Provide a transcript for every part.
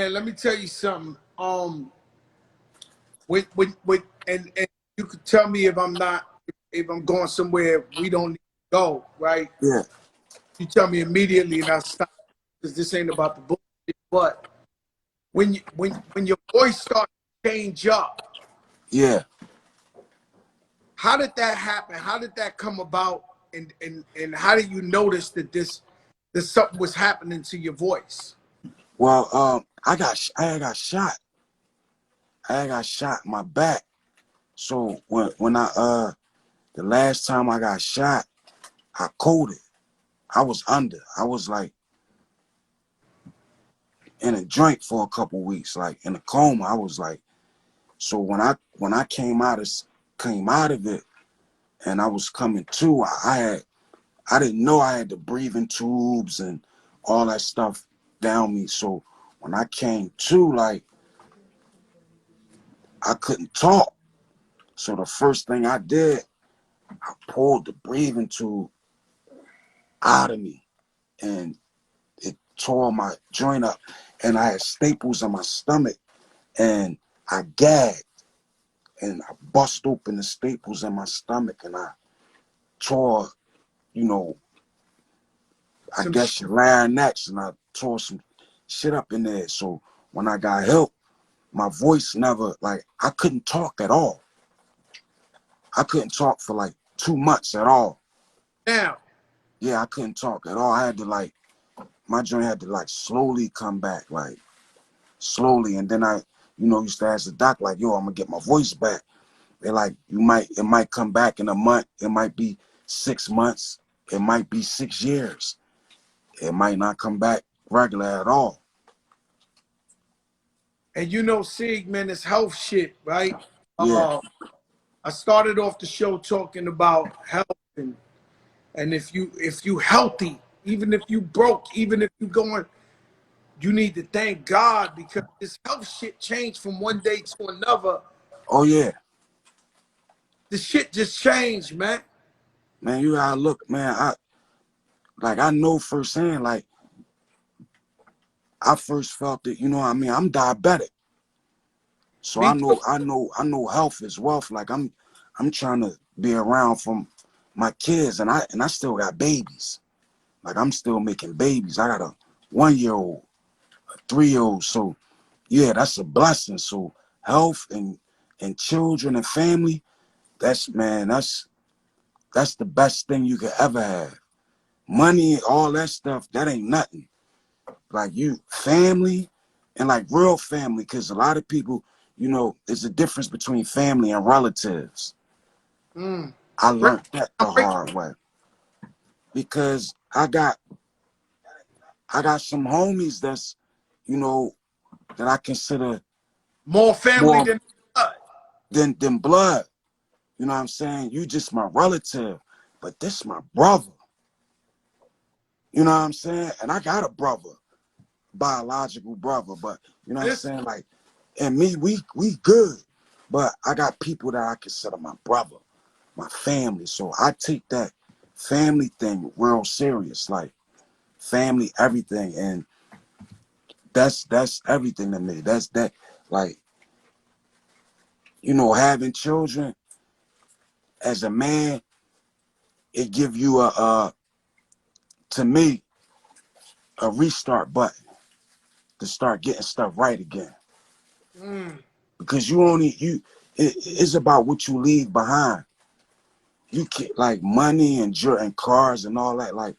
And let me tell you something. And you could tell me if I'm not, if I'm going somewhere we don't need to go, right? Yeah, You tell me immediately, and I stop because this ain't about the bullshit. But when your voice starts to change up, yeah. how did that happen? How did that come about? And how did you notice that this something was happening to your voice? Well, I had got shot. I had got shot in my back. So when the last time I got shot, I coded. I was under. I was like in a joint for a couple weeks, like in a coma. I was like, so when I came out of it, and I was coming to, I didn't know I had the breathing tubes and all that stuff down me. So when I came to, like, I couldn't talk. So the first thing I did, I pulled the breathing tube out of me, and it tore my joint up. And I had staples in my stomach, and I gagged, and I bust open the staples in my stomach, and I tore, you know, I Some guess shit. your larynx, and I tore some shit up in there. So when I got help, my voice never, like, I couldn't talk at all. I couldn't talk for like 2 months at all. Now, Yeah, I couldn't talk at all. I had to like, my joint had to like slowly come back, like slowly. And then used to ask the doc, like, yo, I'm gonna get my voice back. They're like, it might come back in a month. It might be 6 months. It might be 6 years. It might not come back regular at all. and you know, Sig, man, it's health shit, right? Yeah. I started off the show talking about health and if you healthy, even if you broke, even if you going, you need to thank God because this health shit changed from one day to another. Oh yeah. The shit just changed, man. Man, you gotta look, man. I know firsthand, like I first felt it, I mean, I'm diabetic. So Me too. I know health is wealth. Like I'm trying to be around from my kids, and I still got babies. Like I'm still making babies. I got a 1-year-old, a 3-year-old. So yeah, that's a blessing. So health and children and family, that's the best thing you could ever have. Money, all that stuff, that ain't nothing. Like you, family, and like real family, because a lot of people, there's a difference between family and relatives. Mm. I Break, learned that I the break hard way because I got some homies that I consider more family more than blood. than blood. You know what I'm saying? You just my relative, but this my brother. You know what I'm saying? And I got a brother, biological brother, but you know what I'm Listen, saying? Like, and me, we good, but I got people that I consider my brother, my family. So I take that family thing real serious, like family, everything, and that's everything to me. That's that, like, having children as a man, it give you to me, a restart button to start getting stuff right again. mm. Because it's about what you leave behind. You can't, like, money and cars and all that, like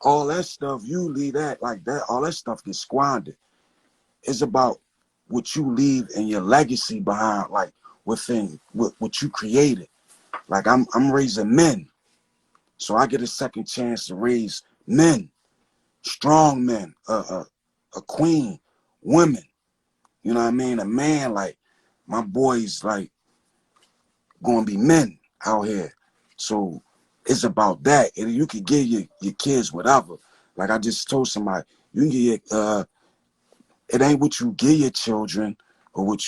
all that stuff, you leave that, like that, all that stuff gets squandered. It's about what you leave and your legacy behind, like within what you created. Like I'm raising men. So I get a second chance to raise men, strong men, a queen, women. You know what I mean? A man, like my boys, like gonna be men out here. So it's about that. And you can give your kids whatever. Like I just told somebody, you can get it ain't what you give your children or what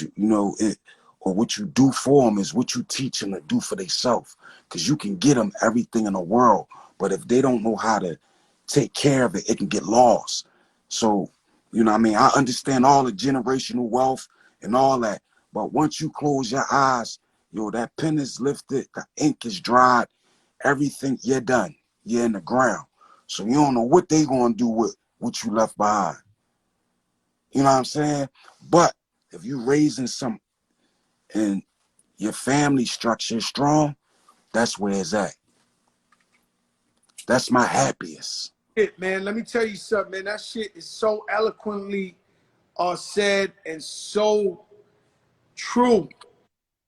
or what you do for them, is what you teach them to do for themselves. Because you can get them everything in the world, but if they don't know how to take care of it, it can get lost. So You know what I mean? I understand all the generational wealth and all that. But once you close your eyes, yo, that pen is lifted, the ink is dried, everything, you're done. You're in the ground. So you don't know what they gonna do with what you left behind. You know what I'm saying? But if you raising some and your family structure is strong, that's where it's at. That's my happiest. Shit, man, let me tell you something, man. That shit is so eloquently said and so true.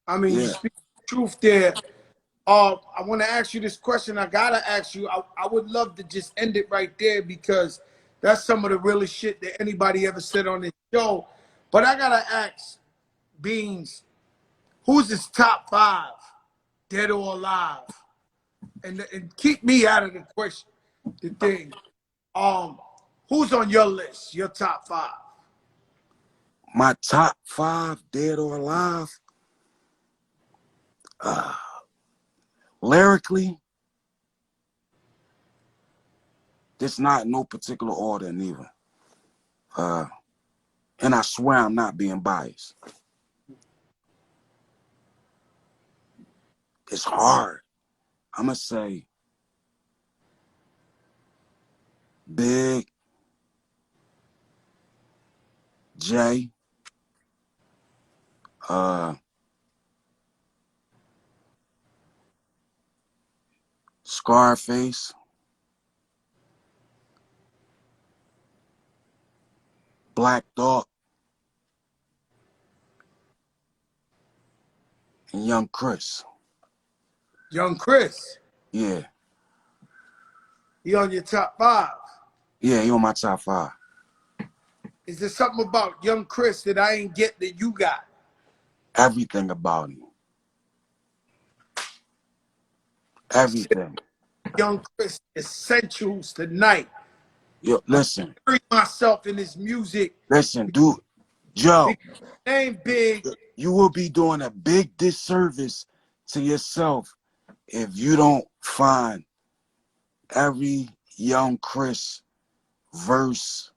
I mean, you Yeah. speak the truth there. I want to ask you this question. I gotta ask you. I would love to just end it right there because that's some of the realest shit that anybody ever said on this show. But I gotta ask Beans, who's his top 5, dead or alive? And keep me out of the question. The thing. Who's on your list? Your top 5? My top 5, dead or alive, lyrically, it's not in no particular order neither. And I swear I'm not being biased. It's hard. I'm going to say Big, J, Scarface, Black Thought, and Young Chris. Young Chris. Yeah. He on your top 5. Yeah, he on my top 5. Is there something about Young Chris that I ain't get that you got? Everything about him. Everything. Young Chris essentials tonight. Yo, I'm listen. burying myself in his music. Listen, dude. Joe, Because name big. you will be doing a big disservice to yourself if you don't find every Young Chris verse,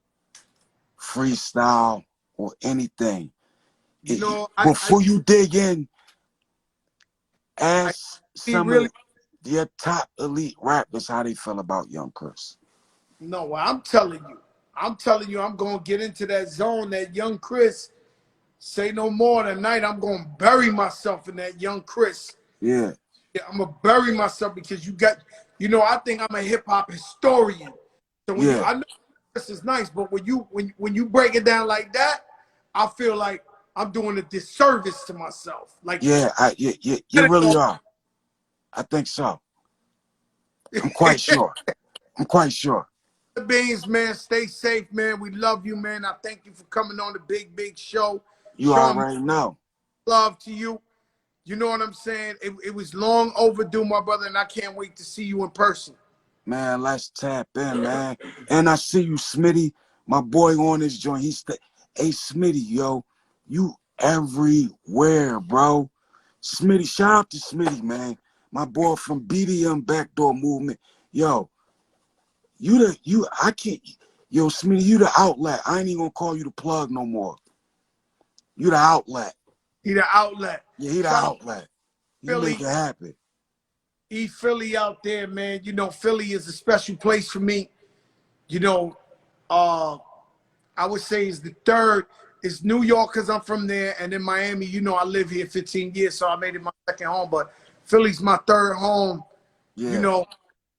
freestyle, or anything. You know, Before you dig in, I ask be some really of your top elite rappers how they feel about Young Chris. no. I'm telling you, I'm gonna get into that zone. That Young Chris. Say no more tonight. I'm gonna bury myself in that Young Chris. Yeah, Yeah, I'm gonna bury myself because you got, I think I'm a hip hop historian. So yeah, I know this is nice, but when you break it down like that, I feel like I'm doing a disservice to myself. Like, yeah. You really are. I think so. I'm quite sure. I'm quite sure. Beans, man, stay safe, man. We love you, man. I thank you for coming on the big show, You showing already know. love to you. You know what I'm saying? It was long overdue, my brother, and I can't wait to see you in person. Man, let's tap in, man. And I see you, Smitty, my boy on this joint. Hey, Smitty, yo, you everywhere, bro. Smitty, shout out to Smitty, man. My boy from BDM Backdoor Movement. Yo, I can't, yo, Smitty, you the outlet. I ain't even gonna call you the plug no more. You the outlet. He the outlet. Yeah, he the Shout out outlet. You make Philly, it happen. Philly out there, man. Philly is a special place for me. You know, uh, I would say is the third. It's New York because I'm from there, and then Miami. I live here 15 years, so I made it my second home. But Philly's my third home. Yeah,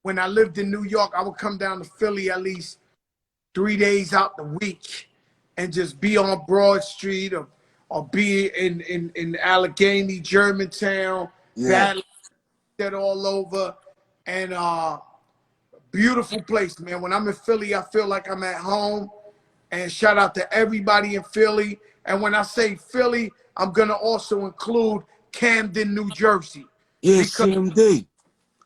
When I lived in New York, I would come down to Philly at least 3 days out the week and just be on Broad Street or be in Allegheny, Germantown, yeah, Bad that all over. And beautiful place, man. When I'm in Philly, I feel like I'm at home. And shout out to everybody in Philly. And when I say Philly, I'm gonna also include Camden, New Jersey, yeah, because CMD.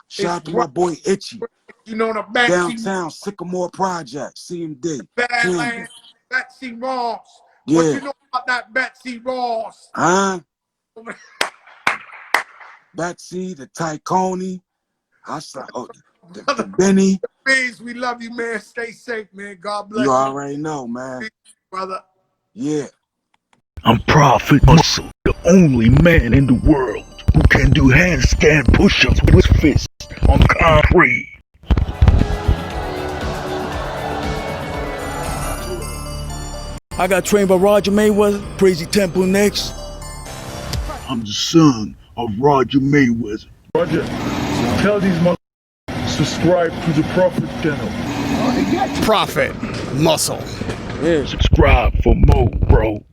Shout it's out to my right, boy Itchy. the backseat Downtown Sycamore Project, CMD, Camden. Badlands, Betsy Ross. What Yeah. you know about that Betsy Ross? Huh? Betsy, the Tycone. I saw the Brother, Benny. please, we love you, man. Stay safe, man. God You bless you. already know, man. brother? Yeah. I'm Prophet Muscle, the only man in the world who can do handstand push-ups with his fists on concrete. I got trained by Roger Mayweather, Crazy Temple next. I'm the son of Roger Mayweather. Roger, tell these motherfuckers subscribe to the Prophet channel. Prophet Muscle. Subscribe for more, bro.